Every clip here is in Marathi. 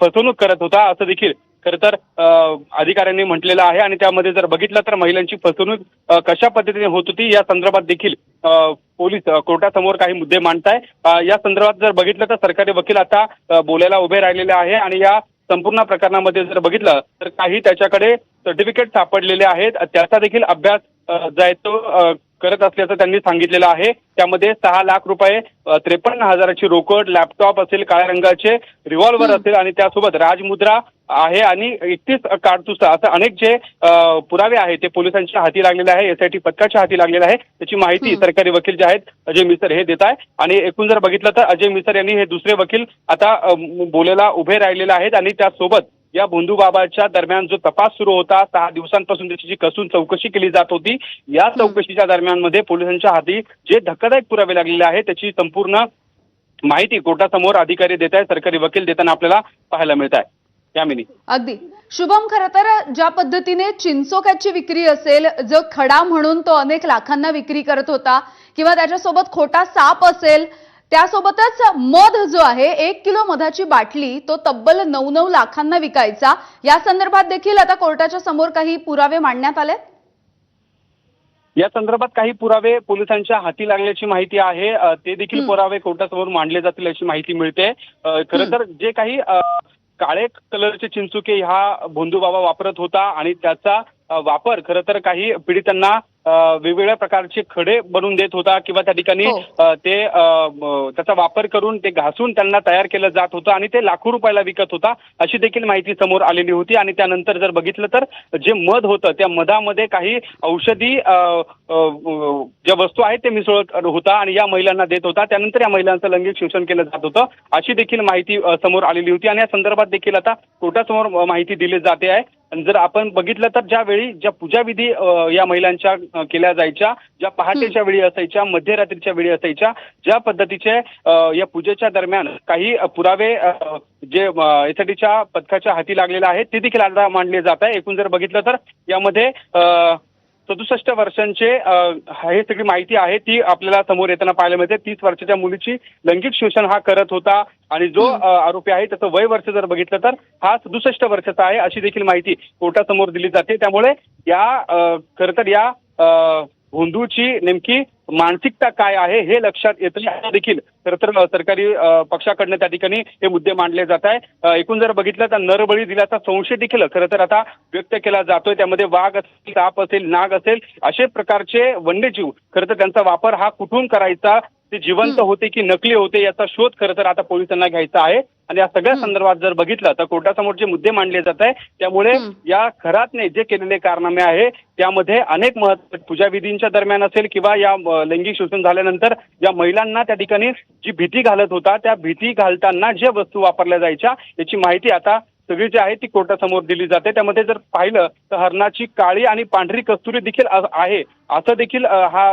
फसवणूक करत होता असं देखील खरं तर अधिकाऱ्यांनी म्हटलेलं आहे। आणि त्यामध्ये जर बघितलं तर महिलांची फसवणूक कशा पद्धतीने होत होती या संदर्भात देखील पोलीस कोर्टासमोर काही मुद्दे मांडताय। या संदर्भात जर बघितलं तर सरकारी वकील आता बोलायला उभे राहिलेले आहे आणि या संपूर्ण प्रकरणामध्ये जर बघितलं तर काही त्याच्याकडे सर्टिफिकेट सापडलेले आहेत, त्याचा देखील अभ्यास जो आहे तो करत असल्याचं त्यांनी सांगितलेलं आहे। त्यामध्ये 6 लाख रुपये, 53,000ची रोकड, लॅपटॉप असेल, काळ्या रंगाचे रिव्हॉल्वर असेल आणि त्यासोबत राजमुद्रा आहे आणि 31 काडतुसा असं अनेक जे पुरावे आहेत ते पोलिसांच्या हाती लागलेले आहे, SIT पथकाच्या हाती लागलेले आहे। त्याची माहिती सरकारी वकील जे आहेत अजय मिसर हे देत आहे। आणि एकूण जर बघितलं तर अजय मिसर यांनी हे दुसरे वकील आता बोलायला उभे राहिलेले आहेत आणि त्यासोबत या भोंदूबाबाच्या दरम्यान जो तपास सुरू होता 6 दिवसांपासून त्याची कसून चौकशी केली जात होती, या चौकशीच्या दरम्यान मध्ये पोलिसांच्या हाती जे धक्कादायक पुरावे लागलेले आहेत त्याची संपूर्ण माहिती कोर्टासमोर अधिकारी देत आहे, सरकारी वकील देताना आपल्याला पाहायला मिळत आहे। यामिनी अगदी शुभम, खरं तर ज्या पद्धतीने चिंचोक्याची विक्री असेल, जो खडा म्हणून तो अनेक लाखांना विक्री करत होता किंवा त्याच्यासोबत खोटा साप असेल, त्यासोबतच मध जो आहे 1 किलो मधाची बाटली तो तब्बल 9 लाखांना विकायचा, या संदर्भात देखील आता कोर्टाच्या समोर काही पुरावे मांडण्यात आले। या संदर्भात काही पुरावे पोलिसांच्या हाती लागल्याची माहिती आहे, ते देखील पुरावे कोर्टासमोर मांडले जातील अशी माहिती मिळते। खरं तर जे काही काळे कलरचे चिंचुके ह्या भोंदूबाबा वापरत होता आणि त्याचा वापर खरं तर काही पीडितांना वेगवेगळ्या प्रकारचे खडे बनवून देत होता किंवा त्या ठिकाणी ते त्याचा वापर करून ते घासून त्यांना तयार केलं जात होतं आणि ते लाखो रुपयाला विकत होता अशी देखील माहिती समोर आलेली होती। आणि त्यानंतर जर बघितलं तर जे मध होतं त्या मधामध्ये काही औषधी ज्या वस्तू आहेत ते मिसळत होता आणि या महिलांना देत होता, त्यानंतर या महिलांचं लैंगिक शोषण केलं जात होतं अशी देखील माहिती समोर आलेली होती। आणि या संदर्भात देखील आता कोर्टासमोर माहिती दिली जाते आहे। जर आपण बघितलं तर ज्या पूजाविधी या महिलांच्या केल्या जायच्या, ज्या पहाटेच्या वेळी असायच्या, मध्यरात्रीच्या वेळी असायच्या, ज्या पद्धतीचे या पूजेच्या दरम्यान काही पुरावे जे SITच्या पथकाच्या हाती लागलेले आहेत ते देखील आता मांडले जात आहे। एकूण जर बघितलं तर यामध्ये 67 वर्षांचे हे सगळी माहिती आहे ती आपल्याला समोर येताना पाहायला मिळते। 30 वर्षाच्या मुलीची लैंगिक शोषण हा करत होता आणि जो आरोपी आहे त्याचं वय वर्ष जर बघितलं तर हा 67 वर्षाचा आहे अशी देखील माहिती कोर्टासमोर दिली जाते। त्यामुळे या खरं तर या भोंदूची नेमकी मानसिकता काय आहे हे लक्षात येतं देखील खरं तर सरकारी पक्षाकडनं त्या ठिकाणी हे मुद्दे मांडले जात आहे। एकूण जर बघितलं तर नरबळी दिल्याचा संशय देखील खरं तर आता व्यक्त केला जातोय। त्यामध्ये वाघ असेल, साप असेल, नाग असेल असे प्रकारचे वन्यजीव खरं तर त्यांचा वापर हा कुठून करायचा, ते जिवंत होते की नकली होते याचा शोध खरं तर आता पोलिसांना घ्यायचा आहे। आणि या सगळ्या संदर्भात जर बघितलं तर कोर्टासमोर जे मुद्दे मांडले जात आहे त्यामुळे या घरातने जे केलेले कारनामे आहे त्यामध्ये अनेक पूजाविधींच्या दरम्यान असेल किंवा या लैंगिक शोषण झाल्यानंतर या महिलांना त्या ठिकाणी जी भीती घालत होता त्या भीती घालताना ज्या वस्तू वापरल्या जायच्या याची माहिती आता सगळी जी आहे ती कोर्टासमोर दिली जाते। त्यामध्ये जर पाहिलं तर हरणाची काळी आणि पांढरी कस्तुरी देखील आहे असं देखील हा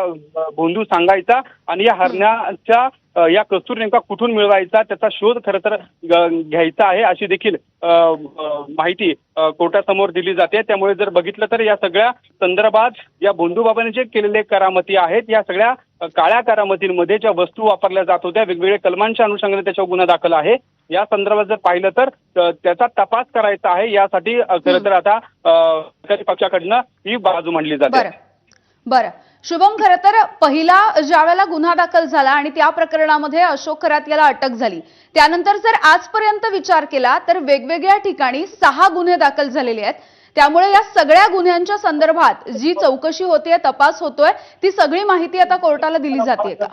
भोंदू सांगायचा आणि या हरणाच्या या कस्तुरी नेमका कुठून मिळवायचा त्याचा शोध खरं तर घ्यायचा आहे अशी देखील माहिती कोर्टासमोर दिली जाते। त्यामुळे जर बघितलं तर या सगळ्या संदर्भात या भोंदूबाबांनी जे केलेले करामती आहेत या सगळ्या काळ्या करामतींमध्ये ज्या वस्तू वापरल्या जात होत्या वेगवेगळ्या कलमांच्या अनुषंगाने त्याच्यावर गुन्हा दाखल आहे। या संदर्भात जर पाहिलं तर त्याचा तपास करायचा आहे, यासाठी खरं तर आता सरकारी पक्षाकडनं ही बाजू मांडली जाते। बरं शुभम, खरं तर पहिला ज्यावेळेला गुन्हा दाखल झाला आणि त्या प्रकरणामध्ये अशोक खरात याला अटक झाली, त्यानंतर जर आजपर्यंत विचार केला तर वेगवेगळ्या ठिकाणी 6 गुन्हे दाखल झालेले आहेत। त्यामुळे या सगळ्या गुन्ह्यांच्या संदर्भात जी चौकशी होते, तपास होतोय, ती सगळी माहिती आता कोर्टाला दिली जाते का?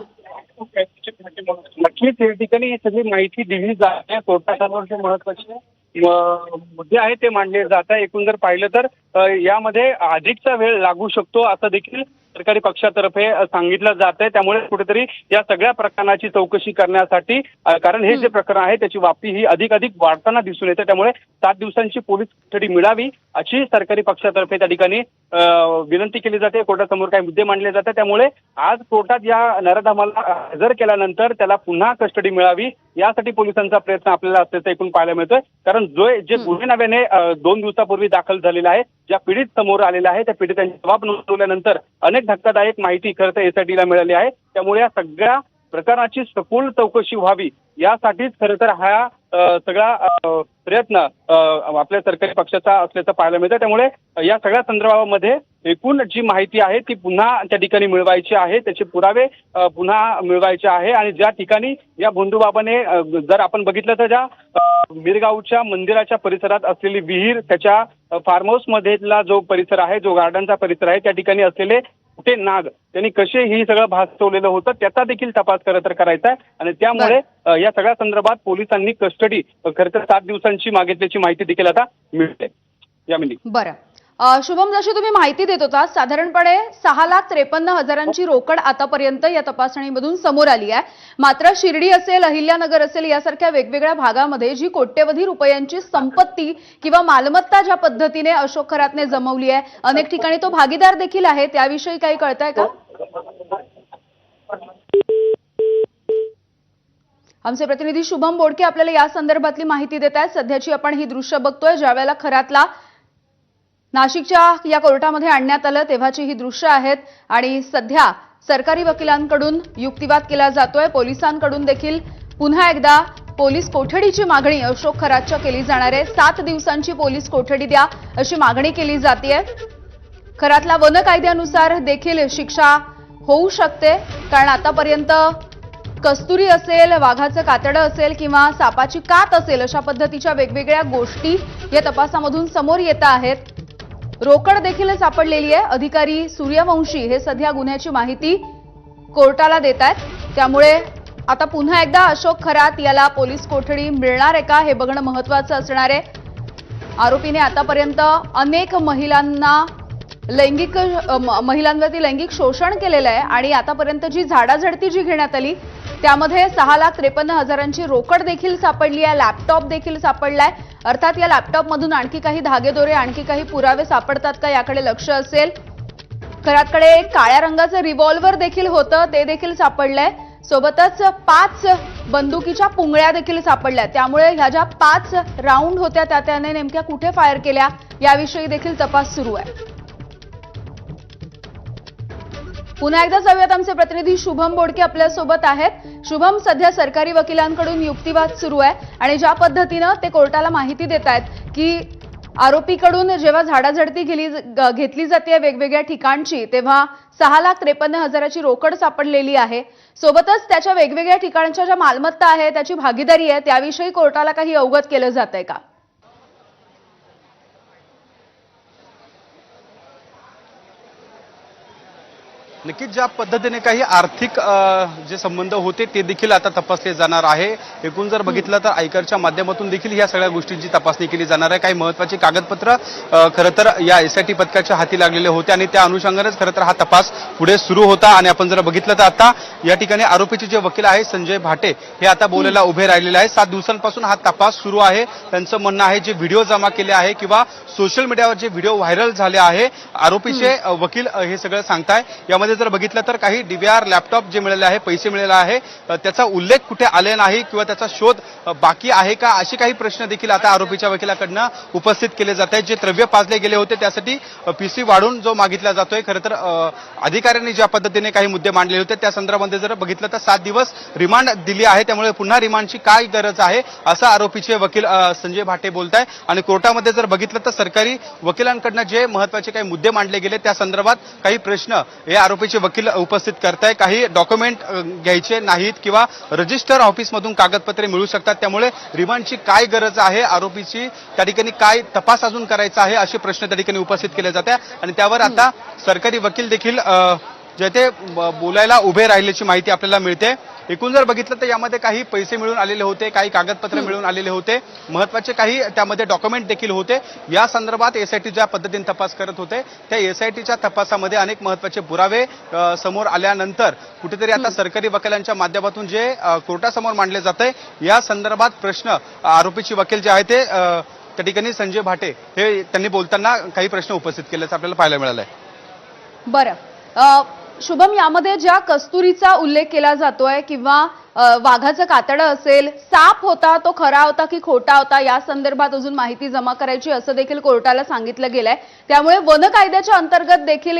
नक्कीच या ठिकाणी ही सगळी माहिती दिली जाते। कोर्टासमोर जे महत्त्वाचे मुद्दे आहेत ते मांडले जात आहे। एकूण जर पाहिलं तर यामध्ये अधिकचा वेळ लागू शकतो असं देखील सरकारी पक्षातर्फे सांगितलं जात आहे। त्यामुळे कुठेतरी या सगळ्या प्रकरणाची चौकशी करण्यासाठी, कारण हे जे प्रकरण आहे त्याची व्याप्ती ही अधिक वाढताना दिसून येते, त्यामुळे 7 दिवसांची पोलीस कस्टडी मिळावी अशी सरकारी पक्षातर्फे त्या ठिकाणी विनंती केली जाते। कोर्टासमोर काही मुद्दे मांडले जातात त्यामुळे आज कोर्टात या नराधमाला हजर केल्यानंतर त्याला पुन्हा कस्टडी मिळावी यासाठी पोलिसांचा प्रयत्न आपल्याला असल्याचं ऐकून पाहायला मिळतोय। कारण जे गुन्हे नव्याने 2 दिवसापूर्वी दाखल झालेला आहे, ज्या पीडित समोर आलेल्या आहे त्या पीडितांचे जबाब नोंदवल्यानंतर अनेक धक्कादायक माहिती खरं तर SITला मिळाली आहे। त्यामुळे या सगळ्या प्रकरणाची सखोल चौकशी व्हावी यासाठीच खरं तर हा सगळा प्रयत्न आपल्या सरकारी पक्षाचा असल्याचं पाहायला मिळतं. त्यामुळे या सगळ्या संदर्भामध्ये एकूण जी माहिती आहे ती पुन्हा त्या ठिकाणी मिळवायची आहे, त्याचे पुरावे पुन्हा मिळवायचे आहे. आणि ज्या ठिकाणी या भोंदूबाबाने जर आपण बघितलं तर ज्या मिरगावच्या मंदिराच्या परिसरात असलेली विहीर, त्याच्या फार्म हाऊस मधला जो परिसर आहे, जो गार्डनचा परिसर आहे, त्या ठिकाणी असलेले कुठे नाग, त्यांनी कसे ही सगळं भासवलेलं होतं त्याचा देखील तपास खरं तर करायचा आहे. आणि त्यामुळे या सगळ्या संदर्भात पोलिसांनी कस्टडी खरं तर 7 दिवसांची मागितल्याची माहिती देखील आता मिळते. यामिनी बरं. शुभम, जशी तुम्ही माहिती देत होता, साधारणपणे 6,53,000ची रोकड आतापर्यंत या तपासणीमधून समोर आली आहे. मात्र शिर्डी असेल, अहिल्यानगर असेल यासारख्या वेगवेगळ्या भागामध्ये जी कोट्यवधी रुपयांची संपत्ती किंवा मालमत्ता ज्या पद्धतीने अशोक खरातने जमवली आहे, अनेक ठिकाणी तो भागीदार देखील आहे, त्याविषयी काही कळतंय का? आमचे प्रतिनिधी शुभम बोडके आपल्याला या संदर्भातली माहिती देत आहेत. सध्याची आपण ही दृश्य बघतोय, ज्यावेळेला खरातला नाशिकच्या या कोर्टामध्ये आणण्यात आलं तेव्हाची ही दृश्य आहेत. आणि सध्या सरकारी वकिलांकडून युक्तिवाद केला जातोय. पोलिसांकडून देखील पुन्हा एकदा पोलीस कोठडीची मागणी अशोक खरातच्या केली जाणार आहे. 7 दिवसांची पोलीस कोठडी द्या अशी मागणी केली जाते. खरातला वन कायद्यानुसार देखील शिक्षा होऊ शकते, कारण आतापर्यंत कस्तुरी असेल, वाघाचं कातडं असेल किंवा सापाची कात असेल, अशा पद्धतीच्या वेगवेगळ्या गोष्टी या तपासामधून समोर येत आहेत. रोकड देखील सापडलेली आहे. अधिकारी सूर्यवंशी हे सध्या गुन्ह्याची माहिती कोर्टाला देत आहेत. त्यामुळे आता पुन्हा एकदा अशोक खरात याला पोलीस कोठडी मिळणार आहे का हे बघणं महत्त्वाचं असणार आहे. आरोपीने आतापर्यंत अनेक महिलांवरती लैंगिक शोषण केलेलं आहे आणि आतापर्यंत जी झाडाझडती जी घेण्यात आली त्यामध्ये 6,53,000ची रोकड देखील सापडली आहे. लॅपटॉप देखील सापडलाय. अर्थात या लॅपटॉपमधून आणखी काही धागेदोरे, आणखी काही पुरावे सापडतात का याकडे लक्ष असेल. खरातकडे एक काळ्या रंगाचं रिव्हॉल्व्हर देखील होतं, ते देखील सापडलंय. सोबतच 5 बंदुकीच्या पुंगळ्या देखील सापडल्या. त्यामुळे ह्या ज्या 5 राऊंड होत्या त्याने नेमक्या कुठे फायर केल्या याविषयी देखील तपास सुरू आहे. पुन्हा एकदा जाऊयात, आमचे प्रतिनिधी शुभम बोडके आपल्यासोबत आहेत. शुभम, सध्या सरकारी वकिलांकडून युक्तिवाद सुरू आहे आणि ज्या पद्धतीनं ते कोर्टाला माहिती देत आहेत की आरोपीकडून जेव्हा झाडाझडती घेतली जाते वेगवेगळ्या ठिकाणची, तेव्हा 6,53,000ची रोकड सापडलेली आहे. सोबतच त्याच्या वेगवेगळ्या ठिकाणच्या ज्या मालमत्ता आहे, त्याची भागीदारी आहे, त्याविषयी कोर्टाला काही अवगत केलं जातंय का? नक्कीच ज्या पद्धतीने काही आर्थिक जे संबंध होते ते देखील आता तपासले जाणार आहे. एकूण जर बघितलं तर आयकरच्या माध्यमातून देखील या सगळ्या गोष्टींची तपासणी केली जाणार आहे. काही महत्त्वाची कागदपत्र खरं तर या एसआयटी पथकाच्या हाती लागलेले होते आणि त्या अनुषंगानेच खरं तर हा तपास पुढे सुरू होता. आणि आपण जर बघितलं तर आता या ठिकाणी आरोपीचे जे वकील आहे संजय भाटे हे आता बोलायला उभे राहिलेले आहे. 7 दिवसांपासून हा तपास सुरू आहे. त्यांचं म्हणणं आहे जे व्हिडिओ जमा केले आहे किंवा सोशल मीडियावर जे व्हिडिओ व्हायरल झाले आहे, आरोपीचे वकील हे सगळं सांगताय. यामध्ये जर बघितलं तर काही डीव्हीआर लॅपटॉप जे मिळाले आहे, पैसे मिळाले आहे, त्याचा उल्लेख कुठे आले नाही किंवा त्याचा शोध बाकी आहे का, असे काही प्रश्न देखील आता आरोपीच्या वकिलाकडनं उपस्थित केले जात आहेत. जे द्रव्य पाजले गेले होते त्यासाठी पीसी वाढून जो मागितला जातोय, खरं तर अधिकाऱ्यांनी ज्या पद्धतीने काही मुद्दे मांडले होते त्या संदर्भामध्ये जर बघितलं तर 7 दिवस रिमांड दिली आहे. त्यामुळे पुन्हा रिमांडची काय गरज आहे असं आरोपीचे वकील संजय भाटे बोलत आहे. आणि कोर्टामध्ये जर बघितलं तर सरकारी वकिलांकडनं जे महत्त्वाचे काही मुद्दे मांडले गेले त्या संदर्भात काही प्रश्न हे आरोपीचे वकील उपस्थित करताय. काही डॉक्युमेंट घ्यायचे नाहीत किंवा रजिस्टर ऑफिसमधून कागदपत्रे मिळू शकतात. त्यामुळे रिमांडची काय गरज आहे, आरोपीची त्या ठिकाणी काय तपास अजून करायचा आहे, असे प्रश्न त्या ठिकाणी उपस्थित केले जात आहे. आणि त्यावर आता सरकारी वकील देखील जे ते बोलायला उभे राहिल्याची माहिती आपल्याला मिळते. एकूण जर बघितलं तर यामध्ये काही पैसे मिळून आलेले होते, काही कागदपत्र मिळून आलेले होते, महत्वाचे काही त्यामध्ये डॉक्युमेंट देखील होते. या संदर्भात एसआयटी ज्या पद्धतीने तपास करत होते त्या एसआयटीच्या तपासामध्ये अनेक महत्वाचे पुरावे समोर आल्यानंतर कुठेतरी आता सरकारी वकिलांच्या माध्यमातून जे कोर्टासमोर मांडले जात आहे या संदर्भात प्रश्न आरोपीचे वकील जे आहे ते त्या ठिकाणी संजय भाटे हे त्यांनी बोलताना काही प्रश्न उपस्थित केल्याचं आपल्याला पाहायला मिळालंय. बरं शुभम, यामध्ये ज्या कस्तुरीचा उल्लेख केला जातोय किंवा वाघाचं कातडं असेल, साप होता तो खरा होता की खोटा होता या संदर्भात अजून माहिती जमा करायची असं देखील कोर्टाला सांगितलं गेलंय. त्यामुळे वन कायद्याच्या अंतर्गत देखील